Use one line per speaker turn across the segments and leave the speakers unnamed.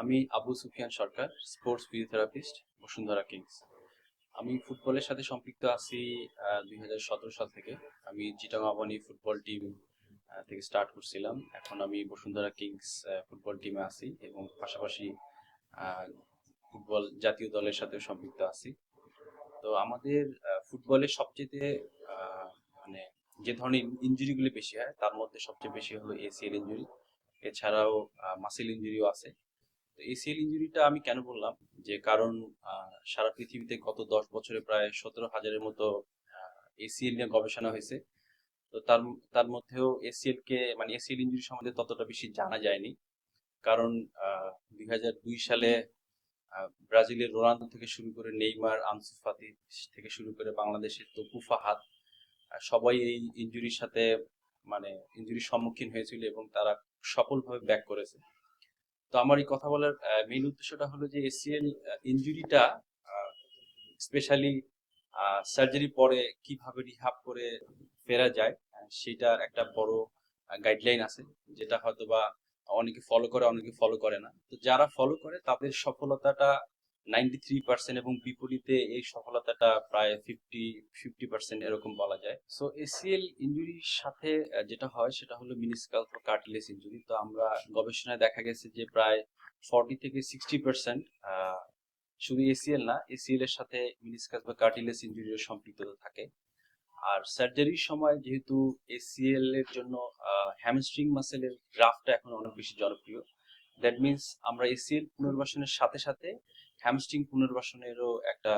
আমি আবু সুফিয়ান সরকার, sports physiotherapist, Bashundhara Kings. আমি ফুটবলের সাথে সম্পৃক্ত আছি 2017 সাল থেকে। আমি চিটাগং আবাহনী ফুটবল টিম থেকে স্টার্ট করছিলাম। এখন আমি বসুন্ধরা কিংস ফুটবল টিমে আছি এবং পাশাপাশি আহ, ফুটবল জাতীয় দলের সাথে সম্পৃক্ত আছি। তো আমাদের ফুটবলের সবচেয়ে আহ, মানে যে ধরনের ইনজুরিগুলি বেশি হয় তার মধ্যে সবচেয়ে বেশি হলো এসিএল ইনজুরি। এছাড়াও মাসেল ইনজুরিও আছে। তো এসিএল ইনজুরিটা আমি কেন বললাম, যে কারণ সারা পৃথিবীতে গত 10 বছরে প্রায় 17,000-এর মতো এসিএল নিয়ে গবেষণা হয়েছে। তো তার তার মধ্যেও এসিএল কে মানে এসিএল ইনজুরি সম্বন্ধে ততটা বেশি জানা যায়নি। কারণ 2002 সালে ব্রাজিলের রোনালদো থেকে শুরু করে নেইমার, আনসু ফাতি থেকে শুরু করে বাংলাদেশের তপু ফাহাদ, সবাই এই ইনজুরির সাথে মানে ইনজুরির সম্মুখীন হয়েছিল এবং তারা সফলভাবে ব্যাক করেছে। তো আমার এই কথা বলার মেইন উদ্দেশ্যটা হলো যে এসিএল ইনজুরিটা স্পেশালি সার্জারি পরে কিভাবে রিহাব করে ফেরা যায়, সেটার একটা বড় গাইডলাইন আছে, যেটা হয়তো বা অনেকে ফলো করে অনেকে ফলো করে না। তো যারা ফলো করে তাদের সফলতাটা 93% এবং বিপরীতে এই সফলতাটা প্রায় 50% এরকম বলা যায়। সো এসিএল ইনজুরির সাথে যেটা হয় সেটা হলো মিনিসকাল কার্টিলেজ ইনজুরি। তো আমরা গবেষণায় দেখা গেছে যে প্রায় 40 থেকে 60% শুধু এসিএল না, এসিএল এর সাথে মিনিসকাস বা কার্টিলেজ ইনজুরির সম্পৃক্ততা থাকে। আর সার্জারির সময় যেহেতু এসিএল এর জন্য হ্যামস্ট্রিং মাসেলের গ্রাফটা এখন অনেক বেশি জনপ্রিয়, দ্যাট মিন্স আমরা এসিএল পুনর্বাসনের সাথে সাথে হ্যামস্ট্রিং পুনর্বাসনেরও একটা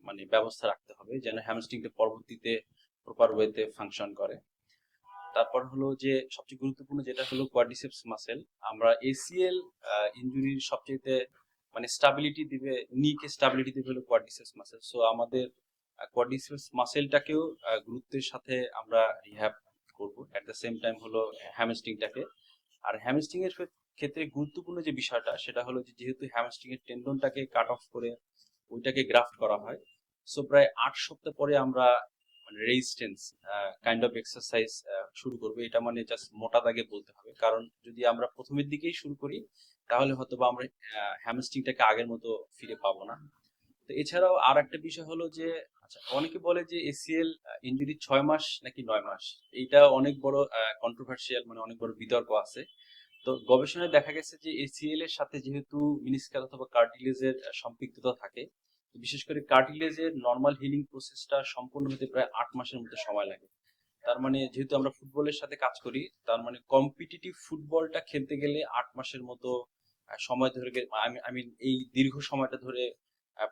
মানে ব্যবস্থা রাখতে হবে, যেন হ্যামস্ট্রিংটা পরবর্তীতে প্রপার ওয়েতে ফাংশন করে। তারপর হলো যে সবচেয়ে গুরুত্বপূর্ণ যেটা হলো কোয়াড্রিসেপস মাসেল। আমরা এসিএল ইনজুরির সবচেয়ে মানে স্টাবিলিটি দিবে, নিকে স্টাবিলিটি দিবে হলো কোয়াড্রিসেপস মাসেল। সো আমাদের কোয়াড্রিসেপস মাসেলটাকেও গুরুত্বের সাথে আমরা রিহ্যাব করব। এট দ্য সেম টাইম হলো হ্যামস্ট্রিংটাকে। আর হ্যামস্ট্রিং এর ক্ষেত্রে গুরুত্বপূর্ণ যে বিষয়টা সেটা হলো যে যেহেতু হ্যামস্ট্রিং এর টেন্ডনটাকে কাট অফ করে ওইটাকে গ্রাফট করা হয়, সো প্রায় 8 সপ্তাহ পরে আমরা মানে রেজিস্ট্যান্স কাইন্ড অফ এক্সারসাইজ শুরু করবো। এটা মানে জাস্ট মোটা দাগে বলতে হবে, কারণ যদি আমরা প্রথমের দিকেই শুরু করি তাহলে হয়তো বা আমরা হ্যামস্ট্রিংটাকে আগের মতো ফিরে পাবো না। তো এছাড়াও আর একটা বিষয় হলো যে আচ্ছা, অনেকে বলে যে এসিএল ইনজুরি 6 মাস নাকি 9 মাস। এইটা অনেক বড় কন্ট্রোভার্সিয়াল, মানে অনেক বড় বিতর্ক আছে। তো গবেষণায় দেখা গেছে যে এসিএল এর সাথে যেহেতু মিনিসকাল অথবা কার্টিলেজের সম্পৃক্ততা থাকে, তো বিশেষ করে কার্টিলেজের নর্মাল হিলিং প্রসেসটা সম্পূর্ণ হতে প্রায় 8 মাসের মতো সময় লাগে। তার মানে যেহেতু আমরা ফুটবলের সাথে কাজ করি, তার মানে কম্পিটিটিভ ফুটবলটা খেলতে গেলে 8 মাসের মতো সময় ধরে আই মিন এই দীর্ঘ সময়টা ধরে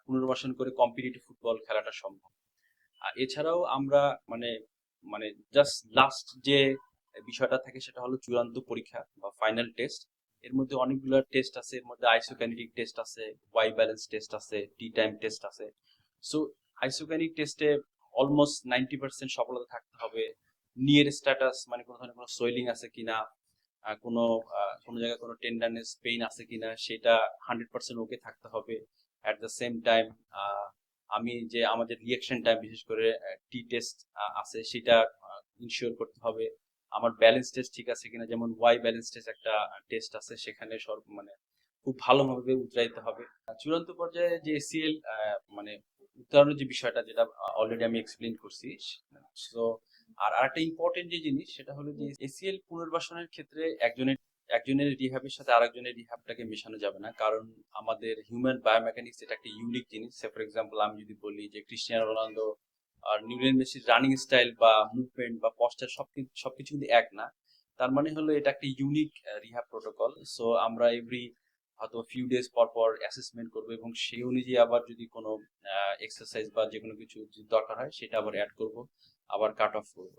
পুনর্বাসন করে কম্পিটিটিভ ফুটবল খেলাটা সম্ভব। আর এছাড়াও আমরা মানে মানে জাস্ট লাস্ট যে বিষয়টা থাকে সেটা হলো চূড়ান্ত পরীক্ষা বা ফাইনাল টেস্ট। এর মধ্যে অনেকগুলো টেস্ট আছে, এর মধ্যে আইসোকিনেটিক টেস্ট আছে, ওয়াই ব্যালেন্স টেস্ট আছে, টি টাইম টেস্ট আছে। সো আইসোকিনেটিক টেস্টে অলমোস্ট 90% সফলতা থাকতে হবে। নিয়ের স্ট্যাটাস মানে কোনো ধরনের কোনো সোয়েলিং আছে কিনা, কোনো কোনো জায়গায় কোনো টেন্ডারনেস পেইন আছে কিনা সেটা 100% ওকে থাকতে হবে। অ্যাট দ্য সেম টাইম আমি যে আমাদের রিঅ্যাকশন টাইম বিশেষ করে টি টেস্ট আছে সেটা ইনশিওর করতে হবে। আমার ব্যালেন্স টেস্ট ঠিক আছে কিনা, যেমন ওয়াই ব্যালেন্স টেস্ট একটা টেস্ট আছে, সেখানে সব মানে খুব ভালোভাবে উতরাইতে হবে। চূড়ান্ত পর্যায়ে যে এসিএল মানে উত্তরণের যে বিষয়টা, যেটা অলরেডি আমি এক্সপ্লেইন করছি। সো আর আরেকটা ইম্পর্টেন্ট যে জিনিস সেটা হলো যে এসিএল পুনর্বাসনের ক্ষেত্রে একজনের একজনের রিহ্যাবের সাথে আরেকজনের রিহ্যাবটাকে মেশানো যাবে না, কারণ আমাদের হিউম্যান বায়োমেকানিক্স এটা একটা ইউনিক জিনিস। ফর এক্সাম্পল আমি যদি বলি যে ক্রিস্টিয়ানো রোনালদো আর লিওনেল মেসির রানিং স্টাইল বা মুভমেন্ট বা পশ্চার সবকিছু কিন্তু এক না। তার মানে হলো এটা একটা ইউনিক রিহ্যাব প্রোটোকল। সো আমরা এভরি হয়তো ফিউ ডেজ পর পর অ্যাসেসমেন্ট করবো এবং সেই অনুযায়ী আবার যদি কোনো এক্সারসাইজ বা যে কোনো কিছু যদি দরকার হয় সেটা আবার অ্যাড করব, আবার কাট অফ করবো।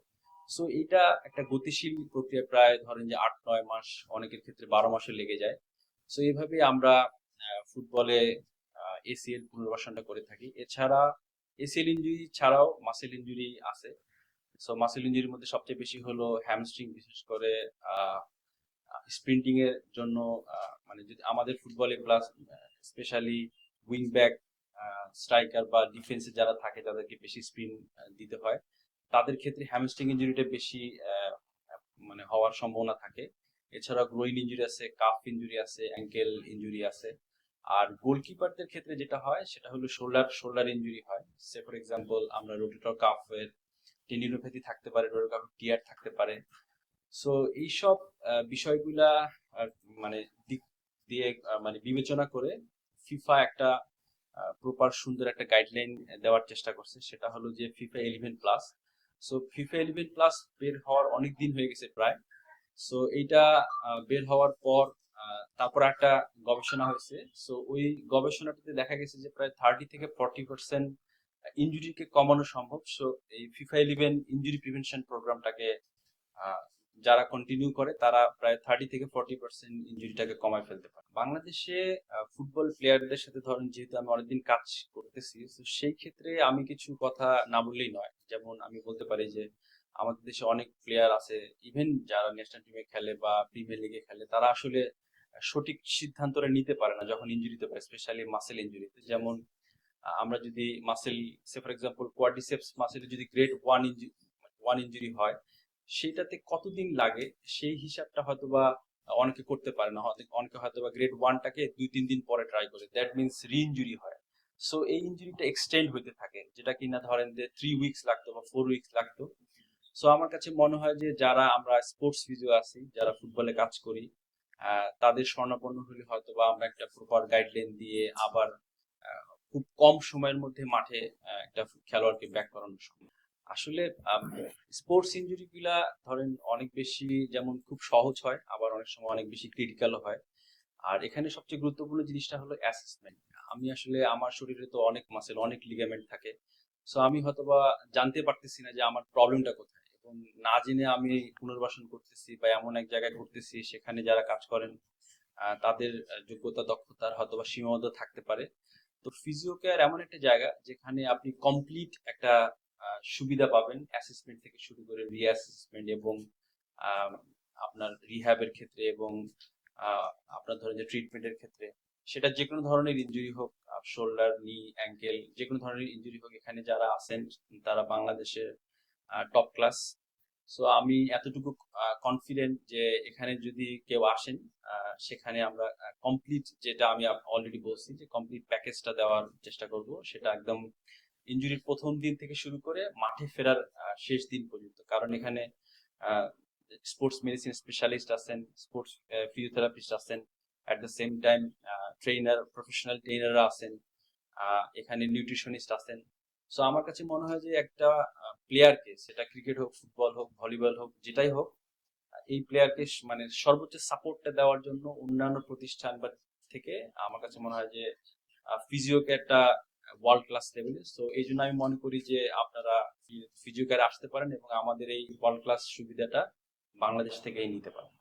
সো এটা একটা গতিশীল প্রক্রিয়া, প্রায় ধরেন যে 8-9 মাস, অনেকের ক্ষেত্রে 12 মাসও লেগে যায়। সো এইভাবে আমরা ফুটবলে এসিএল পুনর্বাসনটা করে থাকি। এছাড়া এসিএল ইনজুরি ছাড়াও মাসেল ইনজুরি আছে। সো মাসেল ইনজুরির মধ্যে সবচেয়ে বেশি হলো হ্যামস্ট্রিং, বিশেষ করে স্প্রিন্টিং এর জন্য। মানে যদি আমাদের ফুটবলে plus specially wing back, striker বা ডিফেন্সে যারা থাকে তাদেরকে বেশি স্পিন দিতে হয়, তাদের ক্ষেত্রে হ্যামস্ট্রিং ইনজুরিটা বেশি মানে হওয়ার সম্ভাবনা থাকে। এছাড়া গ্রোইন ইনজুরি আছে, কাফ ইনজুরি আছে, অ্যাঙ্কেল ইনজুরি আছে। আর গোলকিপারদের ক্ষেত্রে যেটা হয় সেটা হলো শোল্ডার ইনজুরি হয়। সে ফর এক্সাম্পল আমরা রোটেটর কাফের টেন্ডিনোপ্যাথি থাকতে পারে, রোটেটর কাফের টিয়ার থাকতে পারে। সো এইসব বিষয়গুলা আহ, মানে দিক দিয়ে মানে বিবেচনা করে ফিফা একটা প্রপার সুন্দর একটা গাইডলাইন দেওয়ার চেষ্টা করছে, সেটা হলো যে FIFA 11+। সো FIFA 11+ বের হওয়ার অনেক দিন হয়ে গেছে প্রায়। সো এইটা বের হওয়ার পর তারপর একটা গবেষণা হয়েছে। সো ওই গবেষণাটাতে দেখা গেছে যে প্রায় 30 থেকে 40% ইনজুরিকে কমানো সম্ভব। সো এই FIFA 11 ইনজুরি প্রিভেনশন প্রোগ্রামটাকে যারা কন্টিনিউ করে তারা প্রায় 30 থেকে 40% ইনজুরিটাকে কমায় ফেলতে পারে। বাংলাদেশে ফুটবল প্লেয়ারদের সাথে ধরেন যেহেতু আমি অনেকদিন কাজ করতেছি, তো সেই ক্ষেত্রে আমি কিছু কথা না বললেই নয়। যেমন আমি বলতে পারি যে আমাদের দেশে অনেক প্লেয়ার আছে, ইভেন যারা ন্যাশনাল টিমে খেলে বা প্রিমিয়ার লিগে খেলে, তারা আসলে সঠিক সিদ্ধান্তটা নিতে পারে না যখন ইনজুরিতে পারে, স্পেশালি মাসেল ইনজুরিতে। যেমন আমরা যদি muscle, say for example quadriceps মাসেলে যদি গ্রেড 1 ইনজুরি হয়, সেটাতে কতদিন লাগে সেই হিসাবটা হয়তোবা অনেকে করতে পারে না। অনেকে হয়তোবা গ্রেড 1টাকে 2-3 দিন পরে ট্রাই করে, দ্যাট মিনস রি ইনজুরি হয়। সো এই ইনজুরিটা এক্সটেন্ড হইতে থাকে, যেটা কিনা ধরেন যে 3 উইকস লাগতো বা 4 উইকস লাগতো। সো আমার কাছে মনে হয় যে যারা আমরা স্পোর্টস ফিজিও আছি, যারা ফুটবলে কাজ করি, তাদের শরণাপন্ন হলে হয়তোবা আমরা একটা প্রপার গাইডলাইন দিয়ে আবার খুব কম সময়ের মধ্যে মাঠে একটা খেলোয়াড়কে ব্যাক করানো সম্ভব। আসলে স্পোর্টস ইনজুরি গুলা ধরেন অনেক বেশি, যেমন খুব সহজ হয়, আবার অনেক সময় অনেক বেশি ক্রিটিক্যালও হয়। আর এখানে সবচেয়ে গুরুত্বপূর্ণ জিনিসটা হলো অ্যাসেসমেন্ট। আমি আসলে আমার শরীরে তো অনেক মাসেল, অনেক লিগামেন্ট থাকে। সো আমি হয়তোবা জানতে পারতেছি না যে আমার প্রবলেমটা কোথায়, এবং না জেনে আমি পুনর্বাসন করতেছি বা এমন এক জায়গায় করতেছি সেখানে যারা কাজ করেন তাদের যোগ্যতা দক্ষতার হয়তোবা সীমাবদ্ধ থাকতে পারে। তো ফিজিও কেয়ার এমন একটা জায়গা যেখানে আপনি কমপ্লিট একটা সুবিধা পাবেন, অ্যাসেসমেন্ট থেকে শুরু করে রিঅ্যাসেসমেন্ট এবং আহ, আপনার রিহ্যাবের ক্ষেত্রে এবং আপনার ধরেন যে ট্রিটমেন্টের ক্ষেত্রে, সেটা যে কোনো ধরনের ইনজুরি হোক, শোল্ডার, নি, অ্যাঙ্কেল, যে কোনো ধরনের ইনজুরি হোক, এখানে যারা আছেন তারা বাংলাদেশের টপ ক্লাস। সো আমি এতটুকু কনফিডেন্ট যে এখানে যদি কেউ আসেন সেখানে আমরা কমপ্লিট, যেটা আমি অলরেডি বলছি যে কমপ্লিট প্যাকেজটা দেওয়ার চেষ্টা করব, সেটা একদম ইনজুরির প্রথম দিন থেকে শুরু করে মাঠে ফেরার শেষ দিন পর্যন্ত। কারণ এখানে স্পোর্টস মেডিসিন স্পেশালিস্ট আছেন, স্পোর্টস ফিজিওথেরাপিস্ট আছেন, at the same time professional ট্রেনাররা আছেন, এখানে নিউট্রিশনিস্ট আছেন। সো আমার কাছে মনে হয় যে একটা প্লেয়ারকে, সেটা ক্রিকেট হোক, ফুটবল হোক, ভলিবল হোক, যেটাই হোক, এই প্লেয়ারকে মানে সর্বোচ্চ সাপোর্টটা দেওয়ার জন্য অন্যান্য প্রতিষ্ঠান বা থেকে আমার কাছে মনে হয় যে ফিজিওকে একটা ওয়ার্ল্ড ক্লাস লেভেলে। সো এই জন্য আমি মনে করি যে আপনারা ফিজিওকে আসতে পারেন এবং আমাদের এই ওয়ার্ল্ড ক্লাস সুবিধাটা বাংলাদেশ থেকেই নিতে পারেন।